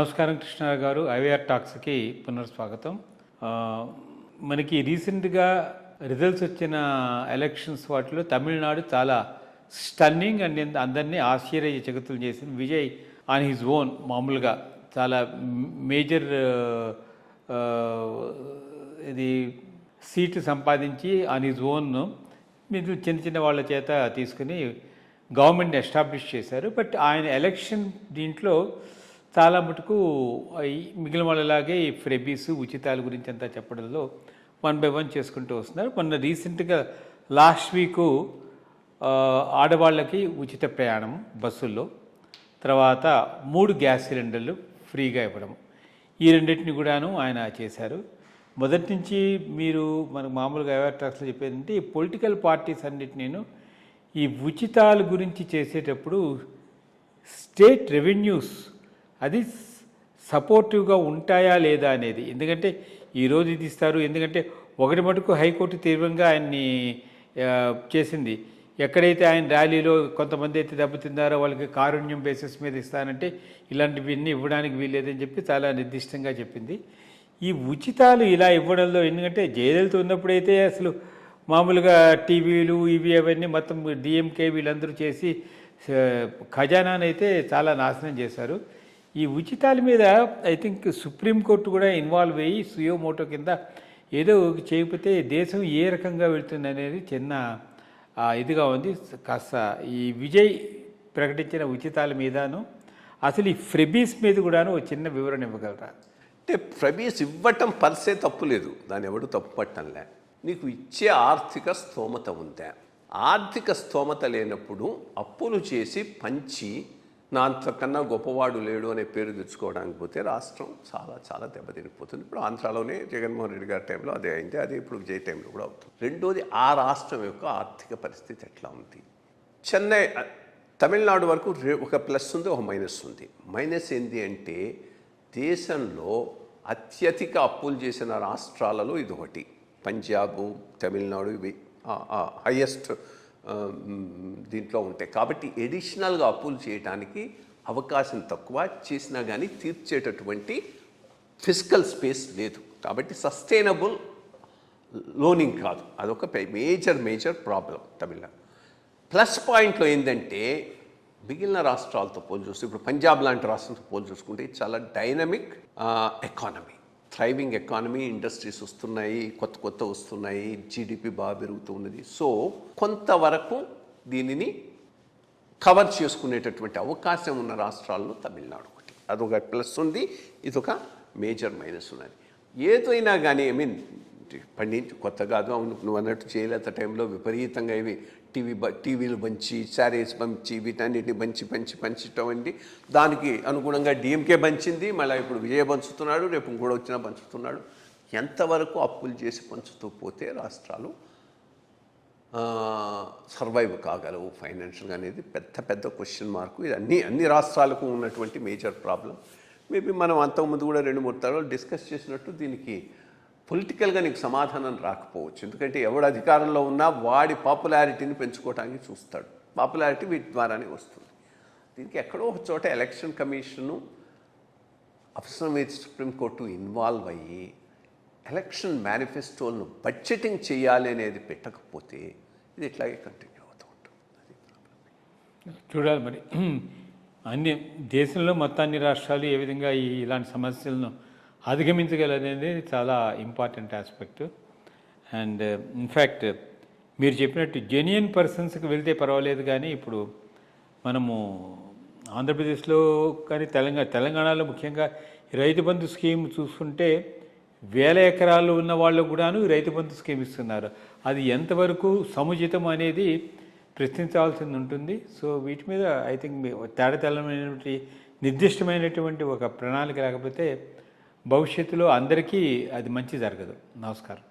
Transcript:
నమస్కారం కృష్ణ గారు. ఐవీఆర్ టాక్స్కి పునఃస్వాగతం. మనకి రీసెంట్గా రిజల్ట్స్ వచ్చిన ఎలక్షన్స్ వాటిలో తమిళనాడు చాలా స్టన్నింగ్ అండ్ అందరినీ ఆశ్చర్యచకితులు చేసింది. విజయ్ ఆన్ హిజ్ ఓన్ మామూలుగా చాలా మేజర్ ఇది సీటు సంపాదించి ఆన్ హిజ్ ఓన్ మీరు చిన్న చిన్న వాళ్ళ చేత తీసుకుని గవర్నమెంట్ని ఎస్టాబ్లిష్ చేశారు. బట్ ఆయన ఎలక్షన్ దీంట్లో చాలా మటుకు మిగిలిన వాళ్ళలాగే ఈ ఫ్రెబీస్ ఉచితాల గురించి అంతా చెప్పడంలో 1 by 1 చేసుకుంటూ వస్తున్నారు. మొన్న రీసెంట్గా లాస్ట్ వీకు ఆడవాళ్ళకి ఉచిత ప్రయాణం బస్సుల్లో, తర్వాత 3 గ్యాస్ సిలిండర్లు ఫ్రీగా ఇవ్వడం, ఈ రెండింటిని కూడాను ఆయన చేశారు. మొదటి నుంచి మీరు మనకు మామూలుగా ఐవీఆర్ టాక్స్లో చెప్పేదంటే ఈ పొలిటికల్ పార్టీస్ అన్నిటినీ ఈ ఉచితాల గురించి చేసేటప్పుడు స్టేట్ రెవెన్యూస్ అది సపోర్టివ్గా ఉంటాయా లేదా అనేది. ఎందుకంటే ఈరోజు ఇది ఇస్తారు, ఎందుకంటే ఒకటి మటుకు హైకోర్టు తీవ్రంగా ఆయన్ని చేసింది. ఎక్కడైతే ఆయన ర్యాలీలో కొంతమంది అయితే దెబ్బతిన్నారో వాళ్ళకి కారుణ్యం బేసిస్ మీద ఇస్తానంటే ఇలాంటివన్నీ ఇవ్వడానికి వీల్లేదని చెప్పి చాలా నిర్దిష్టంగా చెప్పింది. ఈ ఉచితాలు ఇలా ఇవ్వడంలో, ఎందుకంటే జయలలిత ఉన్నప్పుడైతే అసలు మామూలుగా టీవీలు ఇవి అవన్నీ మొత్తం డిఎంకే వీళ్ళందరూ చేసి ఖజానానైతే చాలా నాశనం చేశారు. ఈ ఉచితాల మీద ఐ థింక్ సుప్రీంకోర్టు కూడా ఇన్వాల్వ్ అయ్యి సుయో మోటో కింద ఏదో చేయకపోతే దేశం ఏ రకంగా వెళ్తుంది అనేది చిన్న ఇదిగా ఉంది. కాస్త ఈ విజయ్ ప్రకటించిన ఉచితాల మీదను అసలు ఈ ఫ్రెబీస్ మీద కూడాను ఒక చిన్న వివరణ ఇవ్వగలరా? అంటే ఫ్రెబీస్ ఇవ్వటం పర్సే తప్పు లేదు, దాన్ని ఎవడు తప్పు పట్టంలే. నీకు ఇచ్చే ఆర్థిక స్తోమత ఉందా? ఆర్థిక స్తోమత లేనప్పుడు అప్పులు చేసి పంచి నా అంతకన్నా గొప్పవాడు లేడు అనే పేరు తెచ్చుకోవడానికి పోతే రాష్ట్రం చాలా చాలా దెబ్బతినిపోతుంది. ఇప్పుడు ఆంధ్రాలోనే జగన్మోహన్ రెడ్డి గారి టైంలో అదే అయింది, అదే ఇప్పుడు విజయ్ టైంలో కూడా అవుతుంది. రెండోది, ఆ రాష్ట్రం యొక్క ఆర్థిక పరిస్థితి ఎట్లా ఉంది? చెన్నై తమిళనాడు వరకు ఒక ప్లస్ ఉంది, ఒక మైనస్ ఉంది. మైనస్ ఏంటి అంటే దేశంలో అత్యధిక అప్పులు చేసిన రాష్ట్రాలలో ఇది ఒకటి. పంజాబు, తమిళనాడు ఇవి హయ్యెస్ట్ దీంట్లో ఉంటాయి. కాబట్టి ఎడిషనల్గా అప్పులు చేయడానికి అవకాశం తక్కువ, చేసినా కానీ తీర్చేటటువంటి ఫిజికల్ స్పేస్ లేదు. కాబట్టి సస్టైనబుల్ లోనింగ్ కాదు, అదొక మేజర్ ప్రాబ్లం తమిళనాడు. ప్లస్ పాయింట్లో ఏంటంటే మిగిలిన రాష్ట్రాలతో పోల్ చూస్తే, ఇప్పుడు పంజాబ్ లాంటి రాష్ట్రంతో పోల్ చూసుకుంటే చాలా dynamic economy, thriving economy, industries వస్తున్నాయి, కొత్త వస్తున్నాయి, జీడిపి బాగా పెరుగుతూ ఉన్నది. సో కొంతవరకు దీనిని కవర్ చేసుకునేటటువంటి అవకాశం ఉన్న రాష్ట్రాల్లో తమిళనాడు ఒకటి. అదొక ప్లస్ ఉంది, ఇదొక మేజర్ మైనస్ ఉన్నది. ఏదైనా కానీ పండించి కొత్త కాదు. అవును, నువ్వు అన్నట్టు చేయలేత టైంలో విపరీతంగా ఇవి టీవీలు పంచి, శారీస్ పంచి, వీటన్నిటిని పంచటం అండి. దానికి అనుగుణంగా డిఎంకే పంచింది, మళ్ళీ ఇప్పుడు విజయ పంచుతున్నాడు, రేపు ఇంకోటి వచ్చినా పంచుతున్నాడు. ఎంతవరకు అప్పులు చేసి పంచుతూ పోతే రాష్ట్రాలు సర్వైవ్ కాగలవు ఫైనాన్షియల్గా అనేది పెద్ద క్వశ్చన్ మార్కు. ఇది అన్ని రాష్ట్రాలకు ఉన్నటువంటి మేజర్ ప్రాబ్లం. మేబీ మనం అంతకుముందు కూడా 2-3 తరాలు డిస్కస్ చేసినట్టు దీనికి పొలిటికల్గా నీకు సమాధానం రాకపోవచ్చు. ఎందుకంటే ఎవడు అధికారంలో ఉన్నా వాడి పాపులారిటీని పెంచుకోవడానికి చూస్తాడు. పాపులారిటీ వీటి ద్వారానే వస్తుంది. దీనికి ఎక్కడో ఒక చోట ఎలక్షన్ కమిషను అవసరమైతే సుప్రీంకోర్టు ఇన్వాల్వ్ అయ్యి ఎలక్షన్ మేనిఫెస్టోలను బడ్జెటింగ్ చేయాలి అనేది పెట్టకపోతే ఇది ఇట్లాగే కంటిన్యూ అవుతూ ఉంటుంది. అది చూడాలి మరి అన్ని దేశంలో మొత్తాన్ని రాష్ట్రాలు ఏ విధంగా ఇలాంటి సమస్యలను అధిగమించగలనేది చాలా ఇంపార్టెంట్ ఆస్పెక్ట్. అండ్ ఇన్ఫ్యాక్ట్ మీరు చెప్పినట్టు జెన్యున్ పర్సన్స్కి వెళ్తే పర్వాలేదు, కానీ ఇప్పుడు మనము ఆంధ్రప్రదేశ్లో కానీ తెలంగాణలో ముఖ్యంగా రైతు బంధు స్కీమ్ చూసుకుంటే 1000 ఎకరాలు ఉన్న వాళ్ళకు కూడాను రైతు బంధు స్కీమ్ ఇస్తున్నారు. అది ఎంతవరకు సముచితం అనేది ప్రశ్నించాల్సింది ఉంటుంది. సో వీటి మీద ఐ థింక్ తేడతెల్లమైనటువంటి నిర్దిష్టమైనటువంటి ఒక ప్రణాళిక లేకపోతే భవిష్యత్తులో అందరికీ అది మంచి జరగదు. నమస్కారం.